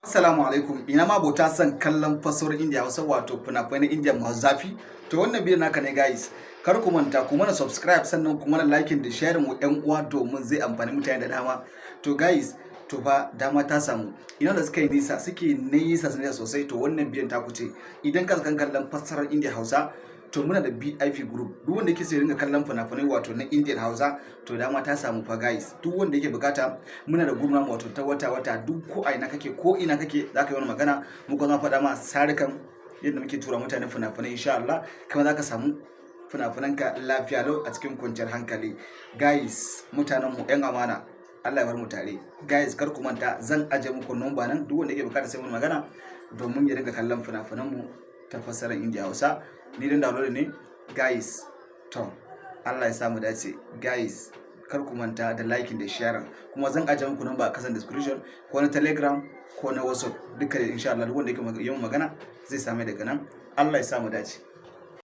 Assalamu alaikum, ina ma bota son kallon fasahohin Indiya Hausa wato fina-finai na Indiya masu zafi. To wannan bidiyon naka ne guys, kar ku manta ku mana subscribe sannan ku mana liking da sharing wa ƴan uwa domin zai amfani mutane da dama. To guys, to fa dama ta samu. Ina da suke nisa sosai to wannan bidiyon ta kuce. Idan ka kan kallon fasarar Indiya Hausa to muna da BIP group. Duk wanda yake so ya ringa kallon fina-finai wato na Indian Hausa to dama ta samu fa guys. Duk wanda yake bukata muna da group namu wato ta wata duk ko ina kake zaka yi wani magana mu kuma faɗa ma sarikan yadda muke tura mutane fina-finai insha Allah kuma zaka samu fina-finanka lafiya lau a cikin kwanciyar hankali. Guys, mutanen mu ƴan amana, Allah ya bar mu tare. Guys, kar ku manta zan aje muku number nan duk wanda yake bukata sai mun magana domin ya ringa kallon fina-finan mu ta fasarar Indiya Hausa. Ni dan download ne guys. To Allah ya samu dace guys, kar ku manta da liking da sharing kuma zan aje muku number a kasan description ko na Telegram ko na WhatsApp duka insha Allah duk wanda yake yin magana zai same daga nan. Allah ya samu dace.